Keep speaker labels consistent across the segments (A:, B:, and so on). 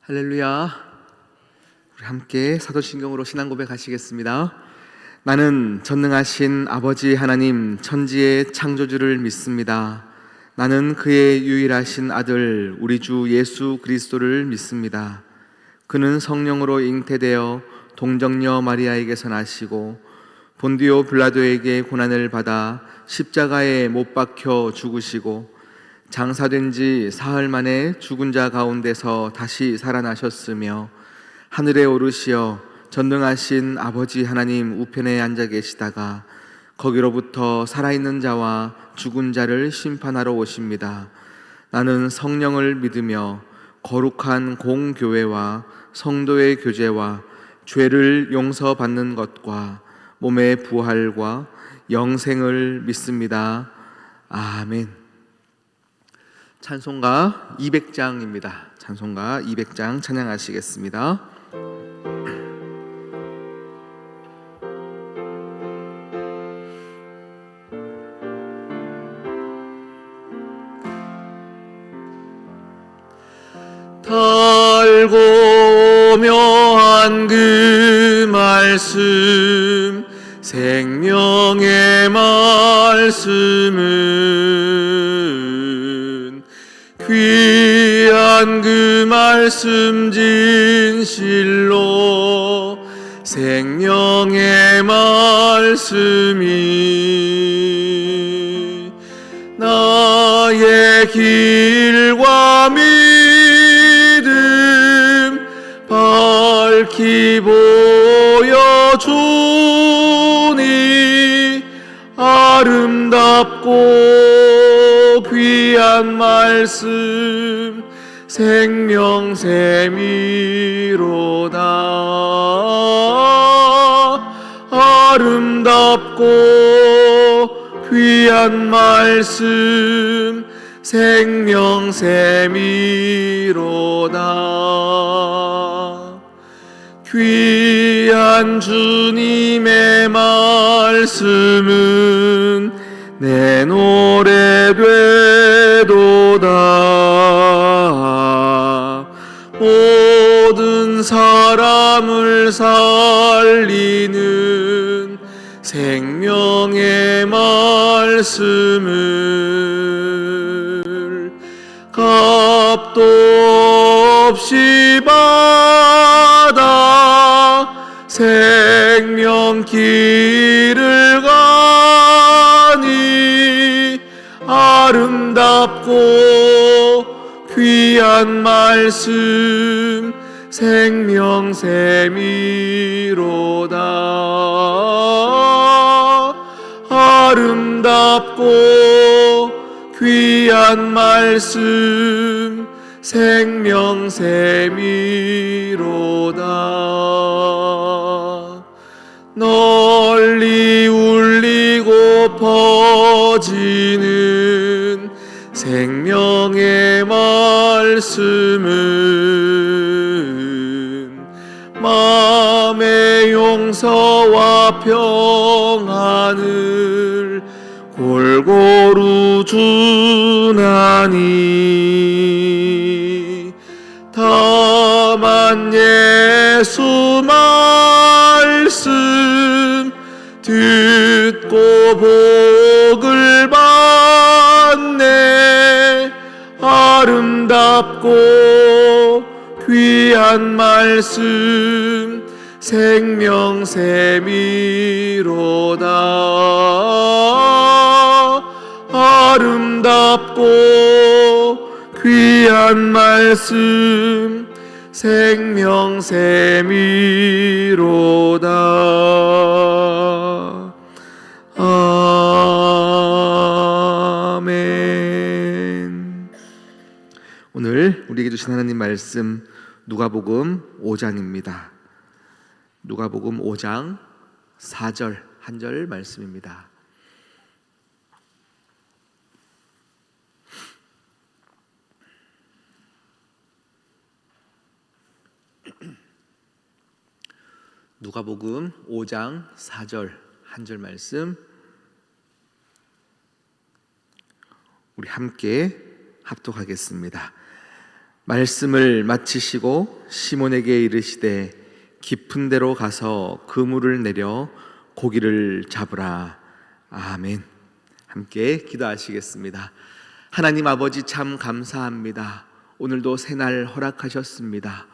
A: 할렐루야. 우리 함께 사도신경으로 신앙 고백하시겠습니다. 나는 전능하신 아버지 하나님 천지의 창조주를 믿습니다. 나는 그의 유일하신 아들 우리 주 예수 그리스도를 믿습니다. 그는 성령으로 잉태되어 동정녀 마리아에게서 나시고 본디오 빌라도에게 고난을 받아 십자가에 못 박혀 죽으시고 장사된 지 사흘 만에 죽은 자 가운데서 다시 살아나셨으며 하늘에 오르시어 전능하신 아버지 하나님 우편에 앉아 계시다가 거기로부터 살아있는 자와 죽은 자를 심판하러 오십니다. 나는 성령을 믿으며 거룩한 공교회와 성도의 교제와 죄를 용서받는 것과 몸의 부활과 영생을 믿습니다. 아멘. 찬송가 200장입니다. 찬송가 200장 찬양하시겠습니다. 달고 묘한 그 말씀 생명의 말씀은 귀한 그 말씀 진실로 생명의 말씀이 나의 길과 믿음 밝히 보여주니 아름답고 귀한 말씀 생명샘이로다. 아름답고 귀한 말씀 생명샘이로다. 귀한 주님의 말씀은 내 노래 되도다. 모든 사람을 살리는 생명의 말씀을 값도 없이 받아 생명길을 가니 아름답고 귀한 말씀 생명샘이로다. 아름답고 귀한 말씀 생명샘이로다. 널리 울리고 퍼지는 생명의 말씀은 마음의 용서와 평안을 골고루 주나니 다만 예수 말씀 듣고 복을 받네. 아름답고 귀한 말씀 생명샘이로다. 아름답고 귀한 말씀 생명샘이로다. 아멘. 오늘 우리에게 주신 하나님 말씀 누가복음 5장입니다. 누가복음 5장 4절 한 절 말씀입니다. 누가복음 5장 4절 한 절 말씀 우리 함께 합독하겠습니다. 말씀을 마치시고 시몬에게 이르시되 깊은 데로 가서 그물을 내려 고기를 잡으라. 아멘. 함께 기도하시겠습니다. 하나님 아버지, 참 감사합니다. 오늘도 새날 허락하셨습니다.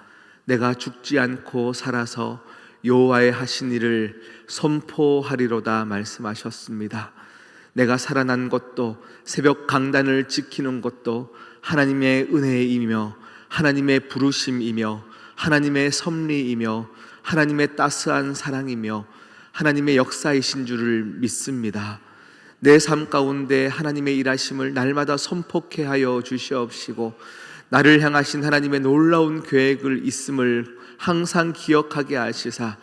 A: 내가 죽지 않고 살아서 여호와의 하신 일을 선포하리로다 말씀하셨습니다. 내가 살아난 것도, 새벽 강단을 지키는 것도 하나님의 은혜이며 하나님의 부르심이며 하나님의 섭리이며 하나님의 따스한 사랑이며 하나님의 역사이신 줄을 믿습니다. 내 삶 가운데 하나님의 일하심을 날마다 선포케 하여 주시옵시고, 나를 향하신 하나님의 놀라운 계획을 있음을 항상 기억하게 하시사,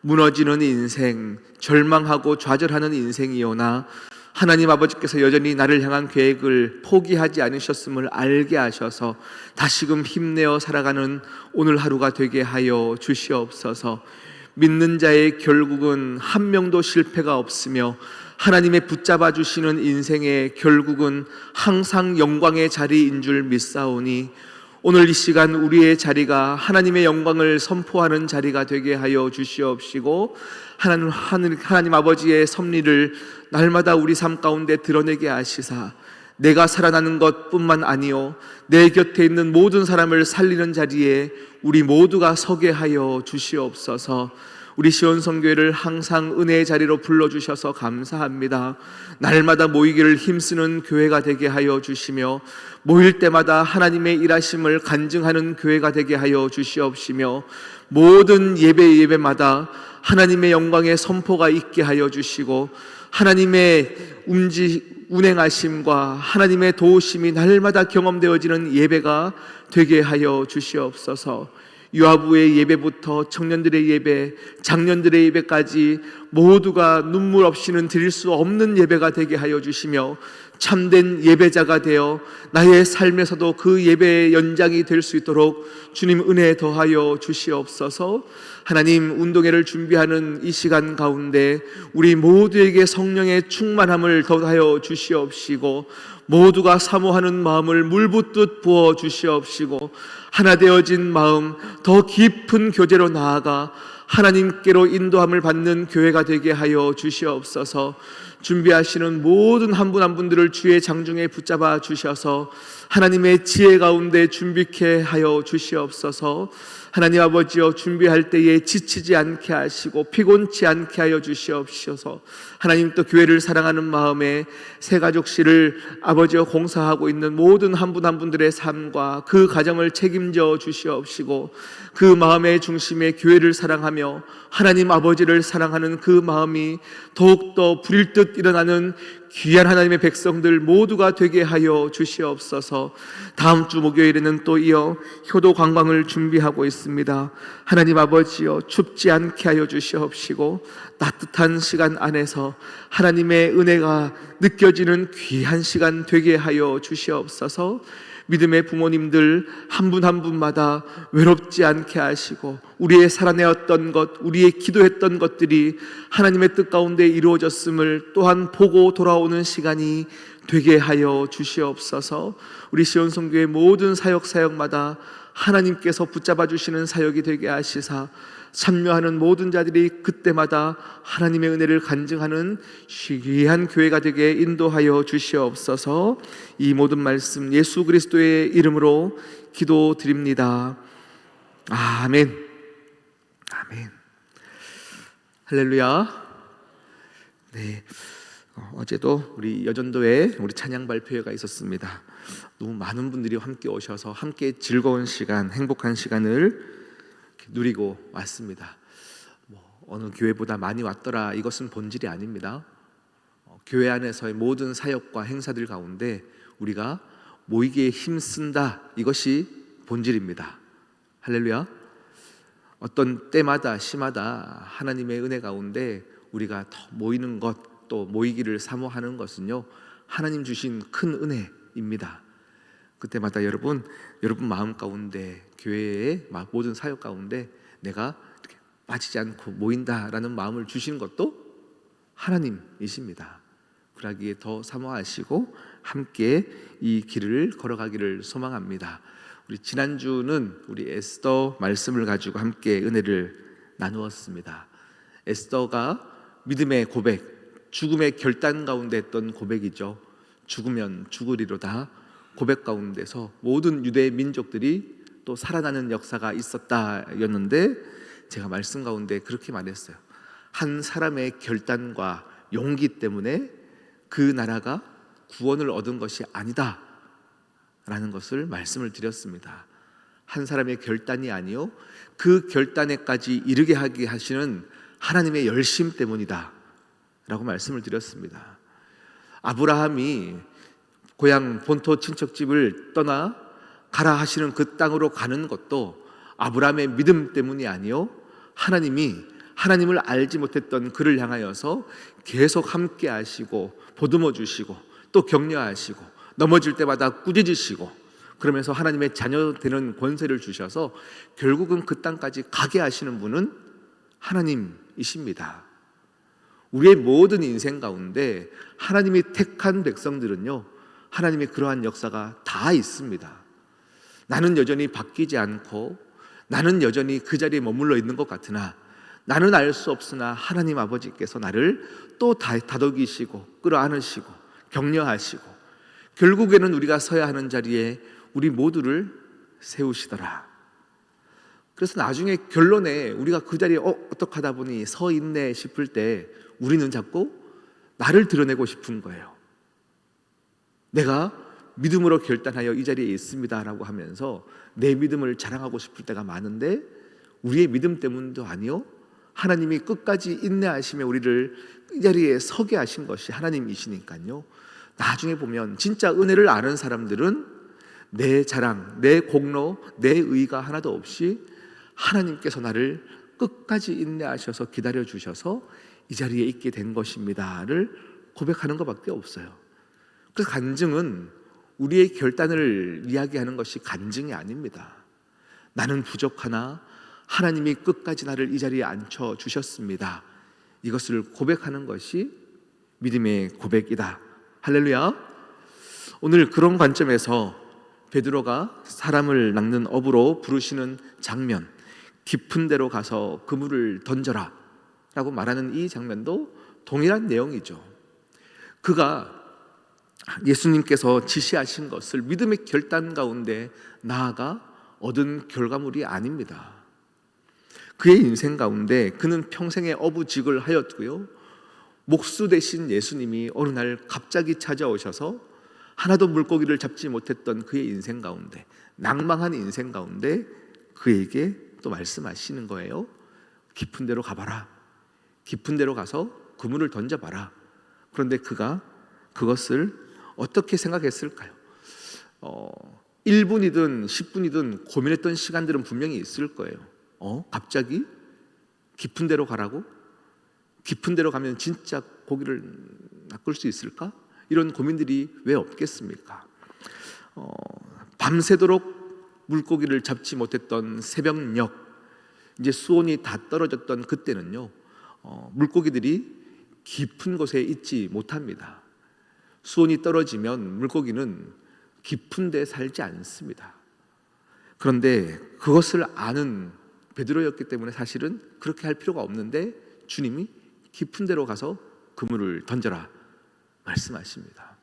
A: 무너지는 인생, 절망하고 좌절하는 인생이오나 하나님 아버지께서 여전히 나를 향한 계획을 포기하지 않으셨음을 알게 하셔서 다시금 힘내어 살아가는 오늘 하루가 되게 하여 주시옵소서. 믿는 자의 결국은 한 명도 실패가 없으며 하나님의 붙잡아 주시는 인생의 결국은 항상 영광의 자리인 줄 믿사오니, 오늘 이 시간 우리의 자리가 하나님의 영광을 선포하는 자리가 되게 하여 주시옵시고, 하나님 아버지의 섭리를 날마다 우리 삶 가운데 드러내게 하시사, 내가 살아나는 것뿐만 아니요 내 곁에 있는 모든 사람을 살리는 자리에 우리 모두가 서게 하여 주시옵소서. 우리 시온성교회를 항상 은혜의 자리로 불러주셔서 감사합니다. 날마다 모이기를 힘쓰는 교회가 되게 하여 주시며, 모일 때마다 하나님의 일하심을 간증하는 교회가 되게 하여 주시옵시며, 모든 예배마다 하나님의 영광의 선포가 있게 하여 주시고, 하나님의 운행하심과 하나님의 도우심이 날마다 경험되어지는 예배가 되게 하여 주시옵소서. 유아부의 예배부터 청년들의 예배, 장년들의 예배까지 모두가 눈물 없이는 드릴 수 없는 예배가 되게 하여 주시며, 참된 예배자가 되어 나의 삶에서도 그 예배의 연장이 될 수 있도록 주님 은혜 더하여 주시옵소서. 하나님, 운동회를 준비하는 이 시간 가운데 우리 모두에게 성령의 충만함을 더하여 주시옵시고, 모두가 사모하는 마음을 물붓듯 부어 주시옵시고, 하나 되어진 마음, 더 깊은 교제로 나아가 하나님께로 인도함을 받는 교회가 되게 하여 주시옵소서. 준비하시는 모든 한 분 한 분들을 주의 장중에 붙잡아 주셔서 하나님의 지혜 가운데 준비케 하여 주시옵소서. 하나님 아버지여, 준비할 때에 지치지 않게 하시고 피곤치 않게 하여 주시옵소서. 하나님, 또 교회를 사랑하는 마음에 새가족실을 아버지여 공사하고 있는 모든 한 분 한 분들의 삶과 그 가정을 책임져 주시옵시고, 그 마음의 중심에 교회를 사랑하며 하나님 아버지를 사랑하는 그 마음이 더욱더 불일 듯 일어나는 귀한 하나님의 백성들 모두가 되게 하여 주시옵소서. 다음 주 목요일에는 또 이어 효도 관광을 준비하고 있습니다. 하나님 아버지여, 춥지 않게 하여 주시옵시고, 따뜻한 시간 안에서 하나님의 은혜가 느껴지는 귀한 시간 되게 하여 주시옵소서. 믿음의 부모님들 한 분 한 분마다 외롭지 않게 하시고, 우리의 살아내었던 것, 우리의 기도했던 것들이 하나님의 뜻 가운데 이루어졌음을 또한 보고 돌아오는 시간이 되게 하여 주시옵소서. 우리 시온성교회 모든 사역마다 하나님께서 붙잡아 주시는 사역이 되게 하시사, 참여하는 모든 자들이 그때마다 하나님의 은혜를 간증하는 귀한 교회가 되게 인도하여 주시옵소서. 이 모든 말씀 예수 그리스도의 이름으로 기도드립니다. 아멘. 아멘. 할렐루야. 네, 어제도 우리 여전도에 우리 찬양 발표회가 있었습니다. 너무 많은 분들이 함께 오셔서 함께 즐거운 시간, 행복한 시간을 누리고 왔습니다. 어느 교회보다 많이 왔더라, 이것은 본질이 아닙니다. 교회 안에서의 모든 사역과 행사들 가운데 우리가 모이기에 힘쓴다, 이것이 본질입니다. 할렐루야. 어떤 때마다 시마다 하나님의 은혜 가운데 우리가 더 모이는 것, 또 모이기를 사모하는 것은요, 하나님 주신 큰 은혜입니다. 그때마다 여러분 마음 가운데, 교회의 모든 사역 가운데 내가 이렇게 빠지지 않고 모인다라는 마음을 주신 것도 하나님이십니다. 그러기에 더 사모하시고 함께 이 길을 걸어가기를 소망합니다. 우리 지난주는 우리 에스더 말씀을 가지고 함께 은혜를 나누었습니다. 에스더가 믿음의 고백, 죽음의 결단 가운데 했던 고백이죠. 죽으면 죽으리로다 고백 가운데서 모든 유대 민족들이 또 살아나는 역사가 있었다였는데, 제가 말씀 가운데 그렇게 말했어요. 한 사람의 결단과 용기 때문에 그 나라가 구원을 얻은 것이 아니다 라는 것을 말씀을 드렸습니다. 한 사람의 결단이 아니요, 그 결단에까지 이르게 하게 하시는 하나님의 열심 때문이다 라고 말씀을 드렸습니다. 아브라함이 고향 본토 친척집을 떠나 가라 하시는 그 땅으로 가는 것도 아브라함의 믿음 때문이 아니요, 하나님이 하나님을 알지 못했던 그를 향하여서 계속 함께 하시고 보듬어 주시고 또 격려하시고 넘어질 때마다 꾸짖으시고 그러면서 하나님의 자녀 되는 권세를 주셔서 결국은 그 땅까지 가게 하시는 분은 하나님이십니다. 우리의 모든 인생 가운데 하나님이 택한 백성들은요, 하나님의 그러한 역사가 다 있습니다. 나는 여전히 바뀌지 않고 나는 여전히 그 자리에 머물러 있는 것 같으나 나는 알 수 없으나 하나님 아버지께서 나를 또 다독이시고 끌어안으시고 격려하시고 결국에는 우리가 서야 하는 자리에 우리 모두를 세우시더라. 그래서 나중에 결론에 우리가 그 자리에 어떻게 하다 보니 서 있네 싶을 때 우리는 자꾸 나를 드러내고 싶은 거예요. 내가 믿음으로 결단하여 이 자리에 있습니다 라고 하면서 내 믿음을 자랑하고 싶을 때가 많은데, 우리의 믿음 때문도 아니요, 하나님이 끝까지 인내하시며 우리를 이 자리에 서게 하신 것이 하나님이시니까요. 나중에 보면 진짜 은혜를 아는 사람들은 내 자랑, 내 공로, 내 의가 하나도 없이 하나님께서 나를 끝까지 인내하셔서 기다려주셔서 이 자리에 있게 된 것입니다를 고백하는 것밖에 없어요. 그래서 간증은 우리의 결단을 이야기하는 것이 간증이 아닙니다. 나는 부족하나 하나님이 끝까지 나를 이 자리에 앉혀주셨습니다. 이것을 고백하는 것이 믿음의 고백이다. 할렐루야. 오늘 그런 관점에서 베드로가 사람을 낚는 어부로 부르시는 장면, 깊은 데로 가서 그물을 던져라 라고 말하는 이 장면도 동일한 내용이죠. 그가 예수님께서 지시하신 것을 믿음의 결단 가운데 나아가 얻은 결과물이 아닙니다. 그의 인생 가운데 그는 평생의 어부직을 하였고요, 목수 되신 예수님이 어느 날 갑자기 찾아오셔서 하나도 물고기를 잡지 못했던 그의 인생 가운데, 낭망한 인생 가운데 그에게 또 말씀하시는 거예요. 깊은 데로 가봐라. 깊은 데로 가서 그물을 던져봐라. 그런데 그가 그것을 어떻게 생각했을까요? 1분이든 10분이든 고민했던 시간들은 분명히 있을 거예요. 갑자기 깊은 데로 가라고? 깊은 데로 가면 진짜 고기를 낚을 수 있을까? 이런 고민들이 왜 없겠습니까? 밤새도록 물고기를 잡지 못했던 새벽녘, 이제 수온이 다 떨어졌던 그때는요, 물고기들이 깊은 곳에 있지 못합니다. 수온이 떨어지면 물고기는 깊은 데 살지 않습니다. 그런데 그것을 아는 베드로였기 때문에 사실은 그렇게 할 필요가 없는데 주님이 깊은 데로 가서 그물을 던져라 말씀하십니다.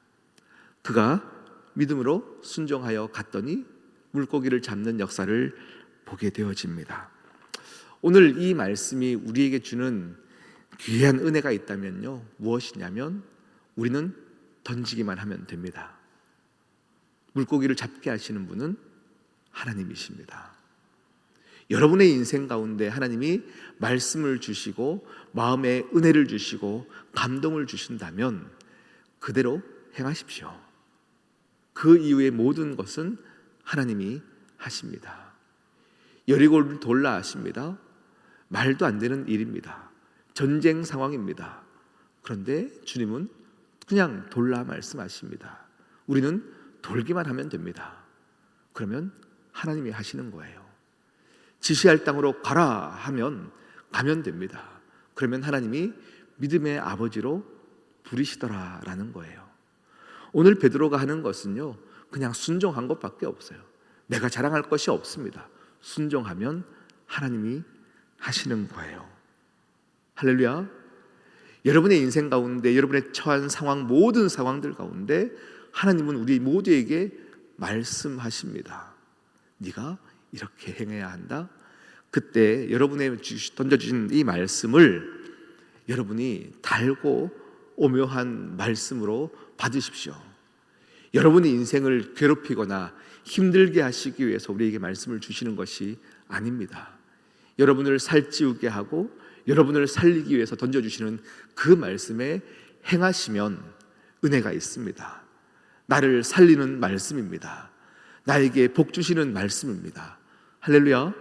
A: 그가 믿음으로 순종하여 갔더니 물고기를 잡는 역사를 보게 되어집니다. 오늘 이 말씀이 우리에게 주는 귀한 은혜가 있다면요, 무엇이냐면 우리는 던지기만 하면 됩니다. 물고기를 잡게 하시는 분은 하나님이십니다. 여러분의 인생 가운데 하나님이 말씀을 주시고 마음에 은혜를 주시고 감동을 주신다면 그대로 행하십시오. 그 이후의 모든 것은 하나님이 하십니다. 여리고를 돌라 하십니다. 말도 안 되는 일입니다. 전쟁 상황입니다. 그런데 주님은 그냥 돌라 말씀하십니다. 우리는 돌기만 하면 됩니다. 그러면 하나님이 하시는 거예요. 지시할 땅으로 가라 하면 가면 됩니다. 그러면 하나님이 믿음의 아버지로 부르시더라라는 거예요. 오늘 베드로가 하는 것은요, 그냥 순종한 것밖에 없어요. 내가 자랑할 것이 없습니다. 순종하면 하나님이 하시는 거예요. 할렐루야. 여러분의 인생 가운데, 여러분의 처한 상황, 모든 상황들 가운데 하나님은 우리 모두에게 말씀하십니다. 네가 이렇게 행해야 한다. 그때 여러분의 던져주신 이 말씀을 여러분이 달고 오묘한 말씀으로 받으십시오. 여러분의 인생을 괴롭히거나 힘들게 하시기 위해서 우리에게 말씀을 주시는 것이 아닙니다. 여러분을 살찌우게 하고 여러분을 살리기 위해서 던져주시는 그 말씀에 행하시면 은혜가 있습니다. 나를 살리는 말씀입니다. 나에게 복 주시는 말씀입니다. 할렐루야.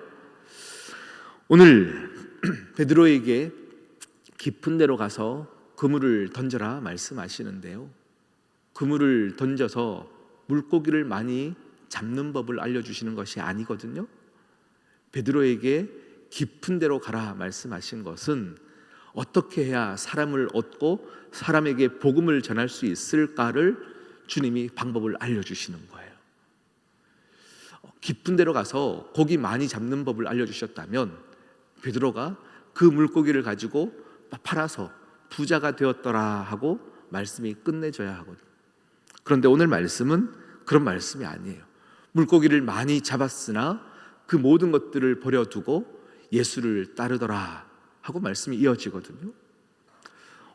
A: 오늘 베드로에게 깊은 데로 가서 그물을 던져라 말씀하시는데요, 그물을 던져서 물고기를 많이 잡는 법을 알려주시는 것이 아니거든요. 베드로에게 깊은 데로 가라 말씀하신 것은 어떻게 해야 사람을 얻고 사람에게 복음을 전할 수 있을까를 주님이 방법을 알려주시는 거예요. 깊은 데로 가서 고기 많이 잡는 법을 알려주셨다면 베드로가 그 물고기를 가지고 팔아서 부자가 되었더라 하고 말씀이 끝내져야 하거든요. 그런데 오늘 말씀은 그런 말씀이 아니에요. 물고기를 많이 잡았으나 그 모든 것들을 버려두고 예수를 따르더라 하고 말씀이 이어지거든요.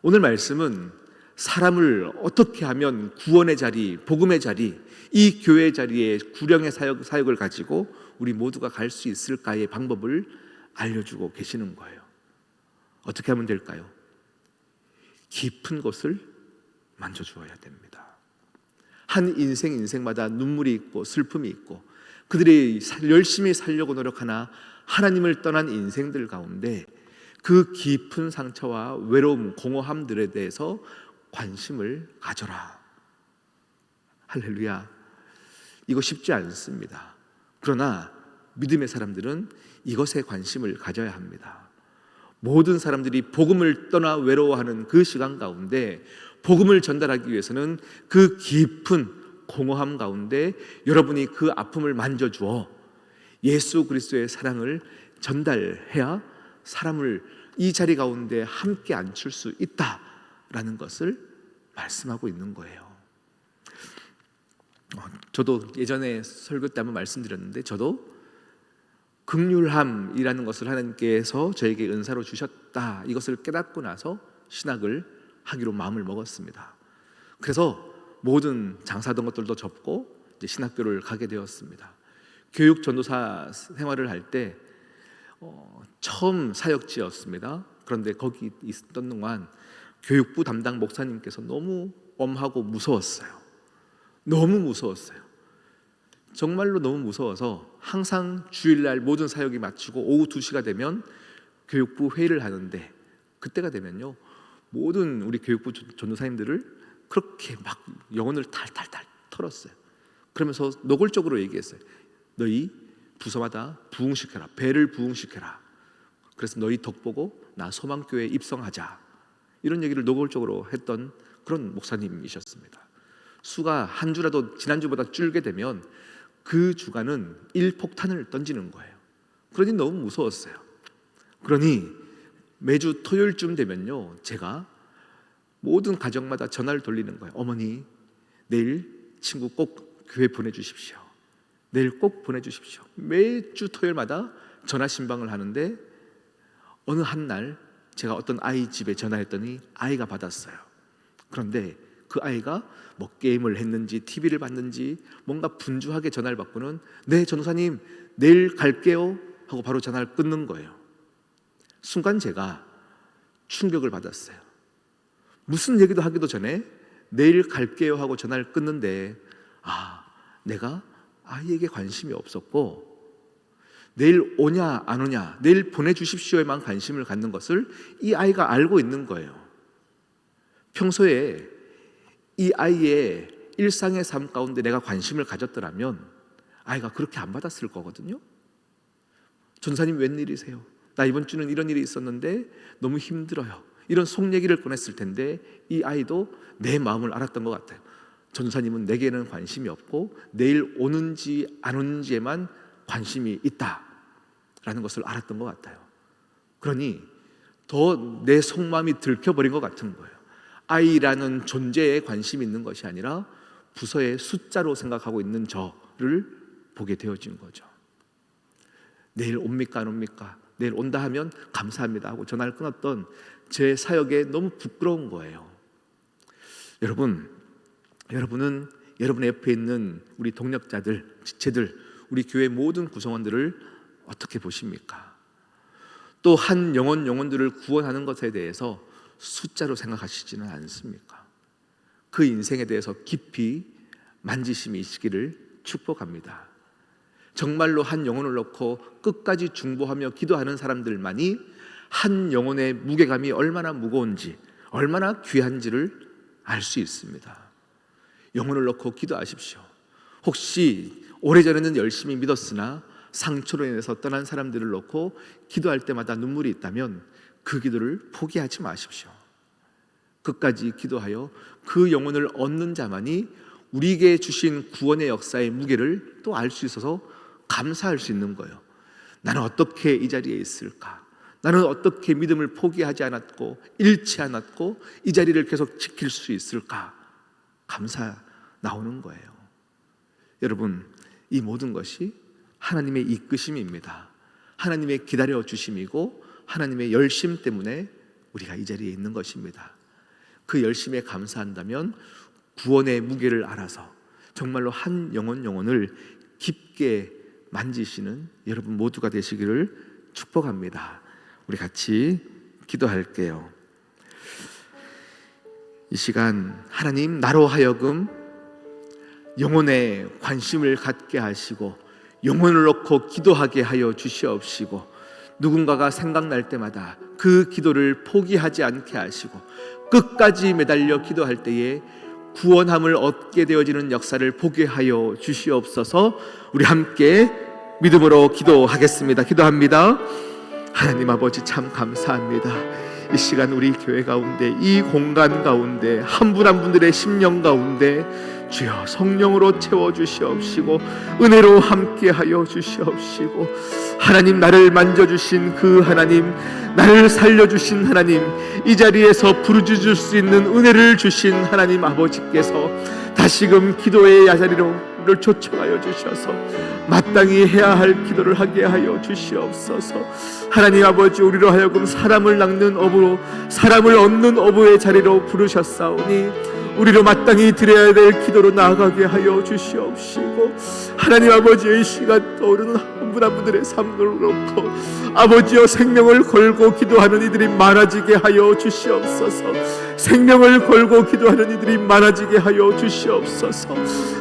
A: 오늘 말씀은 사람을 어떻게 하면 구원의 자리, 복음의 자리, 이 교회의 자리에 구령의 사역을 가지고 우리 모두가 갈 수 있을까의 방법을 알려주고 계시는 거예요. 어떻게 하면 될까요? 깊은 곳을 만져주어야 됩니다. 한 인생마다 눈물이 있고 슬픔이 있고 그들이 열심히 살려고 노력하나 하나님을 떠난 인생들 가운데 그 깊은 상처와 외로움, 공허함들에 대해서 관심을 가져라. 할렐루야. 이거 쉽지 않습니다. 그러나 믿음의 사람들은 이것에 관심을 가져야 합니다. 모든 사람들이 복음을 떠나 외로워하는 그 시간 가운데 복음을 전달하기 위해서는 그 깊은 공허함 가운데 여러분이 그 아픔을 만져주어 예수 그리스도의 사랑을 전달해야 사람을 이 자리 가운데 함께 앉힐 수 있다라는 것을 말씀하고 있는 거예요. 저도 예전에 설교 때 한번 말씀드렸는데 저도 긍휼함이라는 것을 하나님께서 저에게 은사로 주셨다, 이것을 깨닫고 나서 신학을 하기로 마음을 먹었습니다. 그래서 모든 장사하던 것들도 접고 이제 신학교를 가게 되었습니다. 교육 전도사 생활을 할 때 처음 사역지였습니다. 그런데 거기 있었던 동안 교육부 담당 목사님께서 너무 엄하고 무서웠어요. 너무 무서웠어요. 정말로 너무 무서워서 항상 주일날 모든 사역이 마치고 오후 2시가 되면 교육부 회의를 하는데 그때가 되면요 모든 우리 교육부 전도사님들을 그렇게 막 영혼을 탈탈탈 털었어요. 그러면서 노골적으로 얘기했어요. 너희 부서마다 부흥시켜라. 배를 부흥시켜라. 그래서 너희 덕 보고 나 소망교회에 입성하자. 이런 얘기를 노골적으로 했던 그런 목사님이셨습니다. 수가 한 주라도 지난주보다 줄게 되면 그 주간은 일폭탄을 던지는 거예요. 그러니 너무 무서웠어요. 그러니 매주 토요일쯤 되면요 제가 모든 가정마다 전화를 돌리는 거예요. 어머니 내일 친구 꼭 교회 보내주십시오. 내일 꼭 보내주십시오. 매주 토요일마다 전화 신방을 하는데 어느 한 날 제가 어떤 아이 집에 전화했더니 아이가 받았어요. 그런데 그 아이가 뭐 게임을 했는지 TV를 봤는지 뭔가 분주하게 전화를 받고는 네 전도사님 내일 갈게요 하고 바로 전화를 끊는 거예요. 순간 제가 충격을 받았어요. 무슨 얘기도 하기도 전에 내일 갈게요 하고 전화를 끊는데 내가 아이에게 관심이 없었고 내일 오냐 안 오냐 내일 보내주십시오에만 관심을 갖는 것을 이 아이가 알고 있는 거예요. 평소에 이 아이의 일상의 삶 가운데 내가 관심을 가졌더라면 아이가 그렇게 안 받았을 거거든요. 전사님 웬일이세요? 나 이번 주는 이런 일이 있었는데 너무 힘들어요. 이런 속 얘기를 꺼냈을 텐데 이 아이도 내 마음을 알았던 것 같아요. 전도사님은 내게는 관심이 없고 내일 오는지 안 오는지에만 관심이 있다라는 것을 알았던 것 같아요. 그러니 더 내 속마음이 들켜버린 것 같은 거예요. 아이라는 존재에 관심이 있는 것이 아니라 부서의 숫자로 생각하고 있는 저를 보게 되어진 거죠. 내일 옵니까 안 옵니까? 내일 온다 하면 감사합니다 하고 전화를 끊었던 제 사역에 너무 부끄러운 거예요. 여러분은 여러분의 옆에 있는 우리 동력자들, 지체들, 우리 교회 모든 구성원들을 어떻게 보십니까? 또 한 영혼들을 구원하는 것에 대해서 숫자로 생각하시지는 않습니까? 그 인생에 대해서 깊이 만지심이 있기를 축복합니다. 정말로 한 영혼을 놓고 끝까지 중보하며 기도하는 사람들만이 한 영혼의 무게감이 얼마나 무거운지, 얼마나 귀한지를 알 수 있습니다. 영혼을 놓고 기도하십시오. 혹시 오래전에는 열심히 믿었으나 상처로 인해서 떠난 사람들을 놓고 기도할 때마다 눈물이 있다면 그 기도를 포기하지 마십시오. 끝까지 기도하여 그 영혼을 얻는 자만이 우리에게 주신 구원의 역사의 무게를 또 알 수 있어서 감사할 수 있는 거예요. 나는 어떻게 이 자리에 있을까? 나는 어떻게 믿음을 포기하지 않았고 잃지 않았고 이 자리를 계속 지킬 수 있을까? 감사 나오는 거예요. 여러분, 이 모든 것이 하나님의 이끄심입니다. 하나님의 기다려 주심이고 하나님의 열심 때문에 우리가 이 자리에 있는 것입니다. 그 열심에 감사한다면 구원의 무게를 알아서 정말로 한 영혼을 깊게 만지시는 여러분 모두가 되시기를 축복합니다. 우리 같이 기도할게요. 이 시간 하나님, 나로 하여금 영혼에 관심을 갖게 하시고 영혼을 놓고 기도하게 하여 주시옵시고, 누군가가 생각날 때마다 그 기도를 포기하지 않게 하시고 끝까지 매달려 기도할 때에 구원함을 얻게 되어지는 역사를 보게 하여 주시옵소서. 우리 함께 믿음으로 기도하겠습니다. 기도합니다. 하나님 아버지, 참 감사합니다. 이 시간 우리 교회 가운데, 이 공간 가운데 한 분 한 분들의 심령 가운데 주여 성령으로 채워주시옵시고 은혜로 함께하여 주시옵시고, 하나님, 나를 만져주신 그 하나님, 나를 살려주신 하나님, 이 자리에서 부르짖을 수 있는 은혜를 주신 하나님 아버지께서 다시금 기도의 야자리를 초청하여 주셔서 마땅히 해야 할 기도를 하게 하여 주시옵소서. 하나님 아버지, 우리로 하여금 사람을 낚는 어부로, 사람을 얻는 어부의 자리로 부르셨사오니 우리로 마땅히 드려야 될 기도로 나아가게 하여 주시옵시고, 하나님 아버지의 시간 떠오르는 한 분 한 분들의 삶을 놓고 아버지여 생명을 걸고 기도하는 이들이 많아지게 하여 주시옵소서. 생명을 걸고 기도하는 이들이 많아지게 하여 주시옵소서.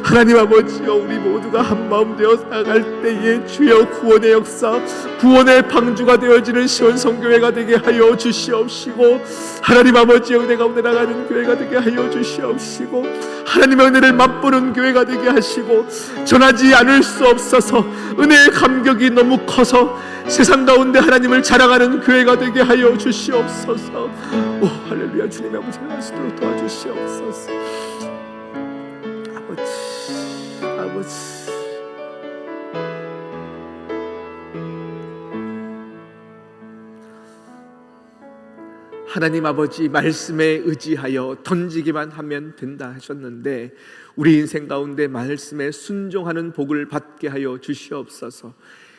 A: 하나님 아버지여, 우리 모두가 한마음 되어 나아갈 때에 주여 구원의 역사, 구원의 방주가 되어지는 시온성교회가 되게 하여 주시옵시고, 하나님 아버지여 은혜 가운데 나가는 교회가 되게 하여 주시옵시고, 하나님의 은혜를 맛보는 교회가 되게 하시고, 전하지 않을 수 없어서 은혜의 감격이 너무 커서 세상 가운데 하나님을 자랑하는 교회가 되게 하여 주시옵소서. 오 할렐루야. 주님 아버지, 할 수 있도록 도와주시옵소서. 아버지 하나님 아버지, 말씀에 의지하여 던지기만 하면 된다 하셨는데 우리 인생 가운데 말씀에 순종하는 복을 받게 하여 주시옵소서.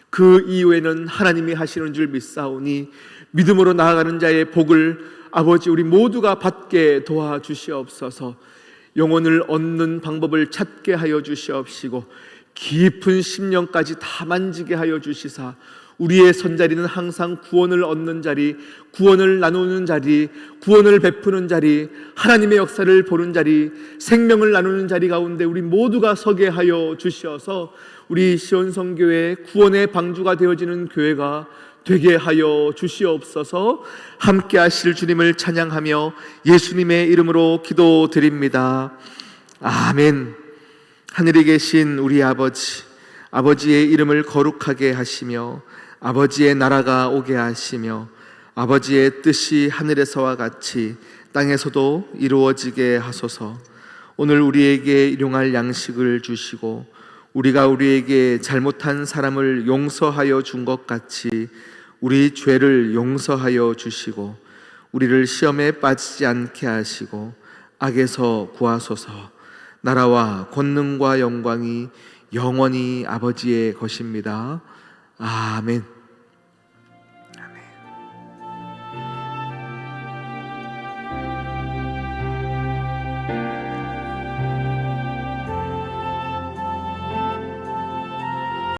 A: 그 이후에는 하나님이 하시는 줄 믿사오니 믿음으로 나아가는 자의 복을 아버지 우리 모두가 받게 도와주시옵소서. 영혼을 얻는 방법을 찾게 하여 주시옵시고 깊은 심령까지 다 만지게 하여 주시사 우리의 선자리는 항상 구원을 얻는 자리, 구원을 나누는 자리, 구원을 베푸는 자리, 하나님의 역사를 보는 자리, 생명을 나누는 자리 가운데 우리 모두가 서게 하여 주시어서 우리 시온성교회 구원의 방주가 되어지는 교회가 되게 하여 주시옵소서. 함께 하실 주님을 찬양하며 예수님의 이름으로 기도드립니다. 아멘. 하늘에 계신 우리 아버지, 아버지의 이름을 거룩하게 하시며 아버지의 나라가 오게 하시며 아버지의 뜻이 하늘에서와 같이 땅에서도 이루어지게 하소서. 오늘 우리에게 일용할 양식을 주시고 우리가 우리에게 잘못한 사람을 용서하여 준 것 같이 우리 죄를 용서하여 주시고 우리를 시험에 빠지지 않게 하시고 악에서 구하소서. 나라와 권능과 영광이 영원히 아버지의 것입니다. 아멘.